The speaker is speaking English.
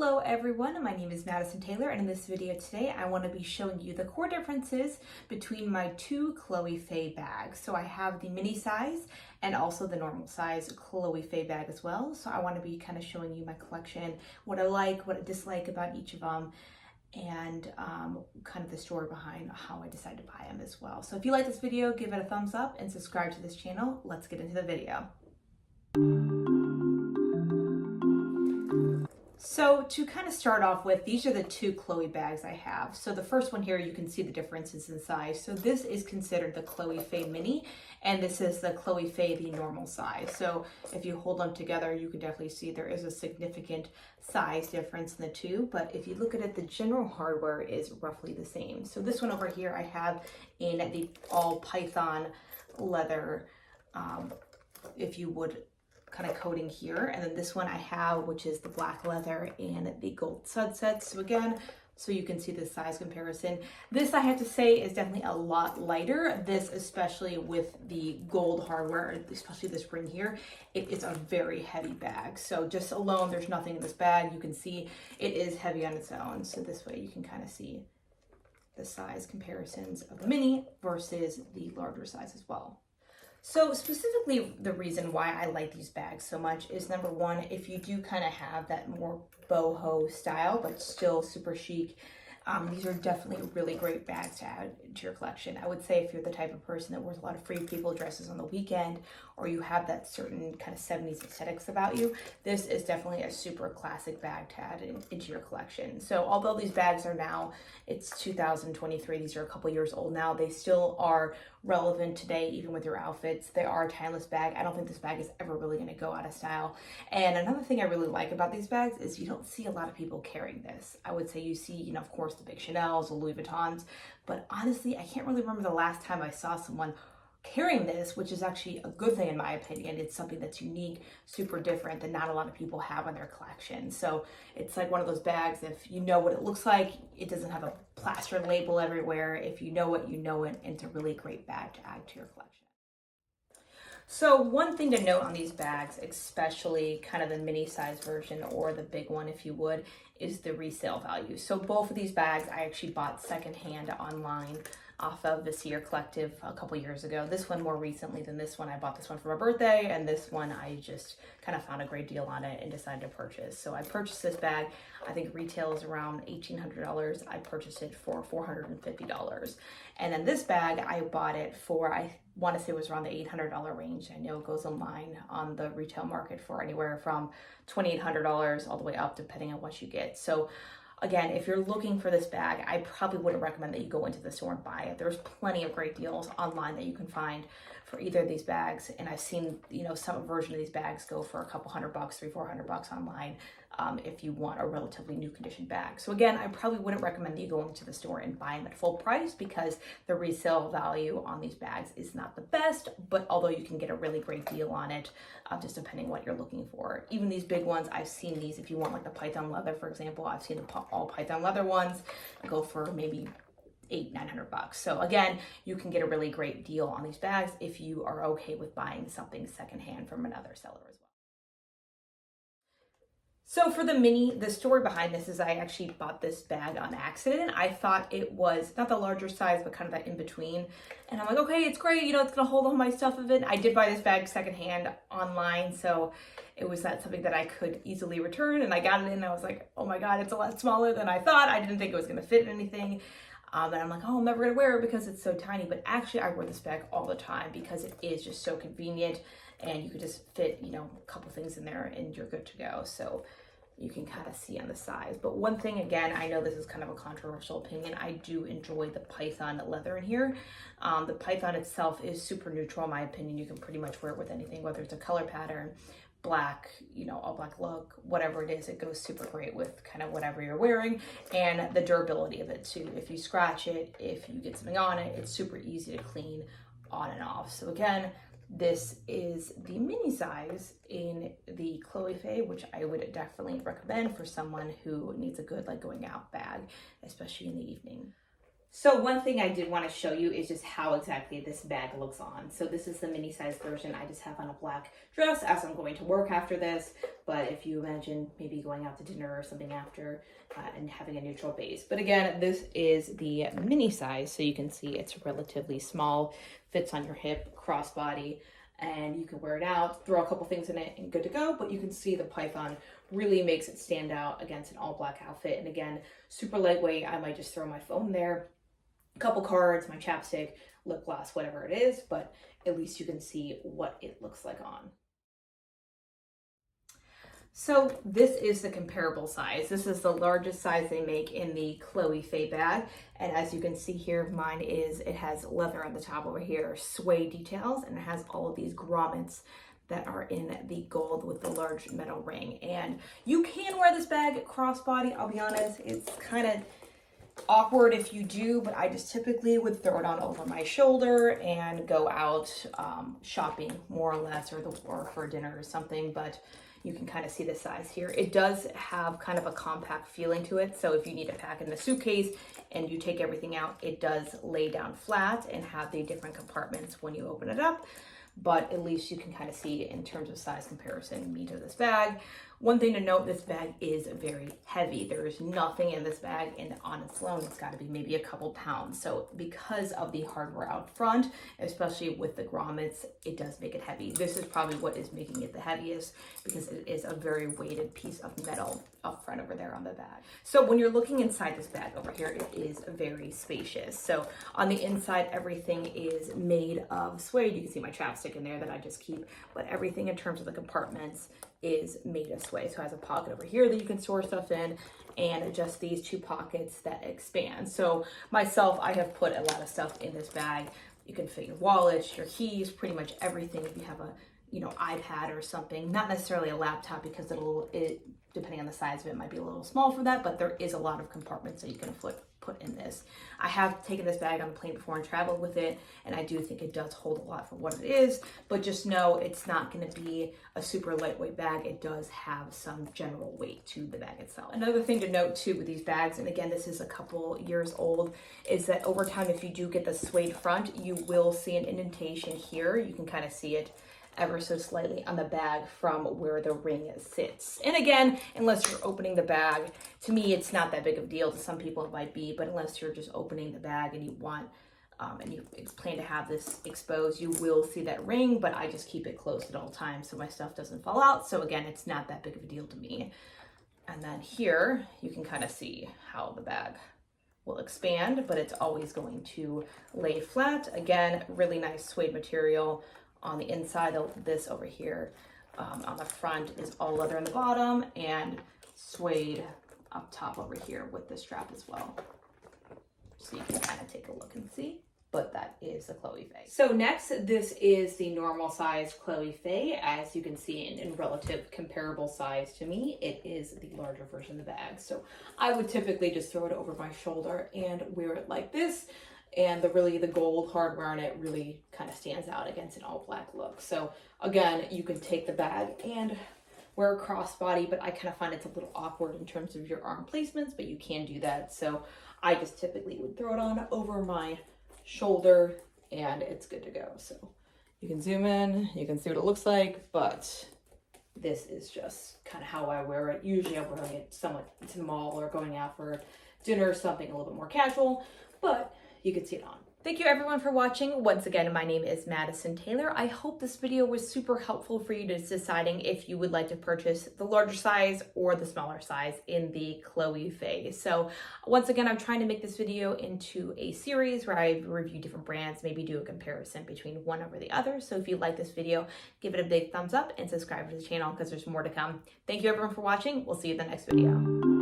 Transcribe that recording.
Hello everyone, my name is Madison Taylor, and in this video today I want to be showing you the core differences between my two Chloe Faye bags. So I have the mini size and also the normal size Chloe Faye bag as well. So I want to be kind of showing you my collection, what I like, what I dislike about each of them, and kind of the story behind how I decided to buy them as well. So if you like this video, give it a thumbs up and subscribe to this channel. Let's get into the video. So to kind of start off with, these are the two Chloe bags I have. So the first one here, you can see the differences in size. So this is considered the Chloe Faye mini, and this is the Chloe Faye, the normal size. So if you hold them together, you can definitely see there is a significant size difference in the two. But if you look at it, the general hardware is roughly the same. So this one over here I have in the all python leather, if you would, kind of coating here, and then this one I have, which is the black leather and the gold sunsets. So again, so you can see the size comparison. This, I have to say, is definitely a lot lighter. This, especially with the gold hardware, especially this ring here, it is a very heavy bag. So just alone, there's nothing in this bag. You can see it is heavy on its own. So this way you can kind of see the size comparisons of the mini versus the larger size as well. So specifically, the reason why I like these bags so much is, number one, if you do kind of have that more boho style, but still super chic, these are definitely really great bags to add to your collection. I would say if you're the type of person that wears a lot of free people dresses on the weekend, or you have that certain kind of 70s aesthetics about you, this is definitely a super classic bag to add into your collection. So although these bags are now, it's 2023, these are a couple years old now, they still are relevant today, even with your outfits. They are a timeless bag. I don't think this bag is ever really going to go out of style. And another thing I really like about these bags is you don't see a lot of people carrying this. I would say you see, you know, of course, the big Chanel's, the Louis Vuittons, but honestly, I can't really remember the last time I saw someone carrying this, which is actually a good thing in my opinion. It's something that's unique, super different, that not a lot of people have in their collection. So it's like one of those bags, if you know what it looks like, it doesn't have a plaster label everywhere. If you know it, you know it, and it's a really great bag to add to your collection. So one thing to note on these bags, especially kind of the mini size version or the big one if you would, is the resale value. So both of these bags I actually bought secondhand online off of the Seer Collective a couple years ago. This one more recently than this one. I bought this one for my birthday, and this one I just kind of found a great deal on it and decided to purchase. So I purchased this bag. I think retail is around $1,800. I purchased it for $450. And then this bag, I bought it for, I want to say it was around the $800 range. I know it goes online on the retail market for anywhere from $2,800 all the way up, depending on what you get. So again, if you're looking for this bag, I probably wouldn't recommend that you go into the store and buy it. There's plenty of great deals online that you can find for either of these bags. And I've seen, you know, some version of these bags go for a couple $100, $300-400 online if you want a relatively new condition bag. So again, I probably wouldn't recommend that you go into the store and buy them at full price because the resale value on these bags is not the best, but although you can get a really great deal on it, just depending what you're looking for. Even these big ones, I've seen these, if you want like the python leather, for example, I've seen the all python leather ones go for maybe $800-900. So again, you can get a really great deal on these bags if you are okay with buying something secondhand from another seller as well. So for the mini, the story behind this is I actually bought this bag on accident. I thought it was not the larger size, but kind of that in between. And I'm like, okay, it's great. You know, it's gonna hold all my stuff of it. I did buy this bag secondhand online. So it was not something that I could easily return. And I got it in and I was like, oh my God, it's a lot smaller than I thought. I didn't think it was gonna fit in anything. And I'm like, oh, I'm never gonna wear it because it's so tiny. But actually I wear this bag all the time because it is just so convenient. And you could just fit, you know, a couple things in there and you're good to go. So you can kind of see on the size. But one thing, again, I know this is kind of a controversial opinion. I do enjoy the python leather in here. The python itself is super neutral in my opinion. You can pretty much wear it with anything, whether it's a color pattern, black, you know, all black look, whatever it is, it goes super great with kind of whatever you're wearing, and the durability of it too. If you scratch it, if you get something on it, it's super easy to clean on and off. So again, this is the mini size in the Chloe Faye, which I would definitely recommend for someone who needs a good like going out bag, especially in the evening. So one thing I did want to show you is just how exactly this bag looks on. So this is the mini size version I just have on a black dress as I'm going to work after this. But if you imagine maybe going out to dinner or something after and having a neutral base. But again, this is the mini size. So you can see it's relatively small, fits on your hip, crossbody, and you can wear it out, throw a couple things in it and good to go. But you can see the python really makes it stand out against an all black outfit. And again, super lightweight. I might just throw my phone there, couple cards, my chapstick, lip gloss, whatever it is, but at least you can see what it looks like on. So this is the comparable size. This is the largest size they make in the Chloe Faye bag. And as you can see here, mine is, it has leather on the top over here, suede details, and it has all of these grommets that are in the gold with the large metal ring. And you can wear this bag crossbody. I'll be honest, it's kind of awkward if you do, but I just typically would throw it on over my shoulder and go out shopping more or less, or for dinner or something. But you can kind of see the size here. It does have kind of a compact feeling to it. So if you need to pack in the suitcase and you take everything out, it does lay down flat and have the different compartments when you open it up. But at least you can kind of see in terms of size comparison, meat of this bag. One thing to note, this bag is very heavy. There is nothing in this bag, and on its own, it's got to be maybe a couple pounds. So because of the hardware out front, especially with the grommets, it does make it heavy. This is probably what is making it the heaviest, because it is a very weighted piece of metal up front over there on the bag. So when you're looking inside this bag over here, it is very spacious. So on the inside, everything is made of suede. You can see my chapstick in there that I just keep, but everything in terms of the compartments is made of suede. So it has a pocket over here that you can store stuff in, and just these two pockets that expand. So myself, I have put a lot of stuff in this bag. You can fit your wallet, your keys, pretty much everything. If you have a, iPad or something, not necessarily a laptop, because depending on the size of it, might be a little small for that, but there is a lot of compartments that you can put in this. I have taken this bag on a plane before and traveled with it, and I do think it does hold a lot for what it is, but just know it's not going to be a super lightweight bag. It does have some general weight to the bag itself. Another thing to note too with these bags, and again, this is a couple years old, is that over time, if you do get the suede front, you will see an indentation here. You can kind of see it ever so slightly on the bag from where the ring sits. And again, unless you're opening the bag, to me, it's not that big of a deal. To some people it might be, but unless you're just opening the bag and you want, and you plan to have this exposed, you will see that ring, but I just keep it closed at all times so my stuff doesn't fall out. So again, it's not that big of a deal to me. And then here, you can kind of see how the bag will expand, but it's always going to lay flat. Again, really nice suede material. On the inside of this over here, on the front is all leather on the bottom, and suede up top over here with the strap as well. So you can kind of take a look and see, but that is the Chloe Faye. So next, this is the normal size Chloe Faye. As you can see in relative comparable size to me, it is the larger version of the bag. So I would typically just throw it over my shoulder and wear it like this. And the gold hardware on it really kind of stands out against an all black look. So again, you can take the bag and wear a crossbody, but I kind of find it's a little awkward in terms of your arm placements, but you can do that. So I just typically would throw it on over my shoulder and it's good to go. So you can zoom in, you can see what it looks like, but this is just kind of how I wear it. Usually I'm wearing it somewhat to the mall or going out for dinner, something a little bit more casual, but you can see it on. Thank you everyone for watching. Once again, my name is Madison Taylor. I hope this video was super helpful for you to deciding if you would like to purchase the larger size or the smaller size in the Chloe Faye. So once again, I'm trying to make this video into a series where I review different brands, maybe do a comparison between one over the other. So if you like this video, give it a big thumbs up and subscribe to the channel because there's more to come. Thank you everyone for watching. We'll see you in the next video.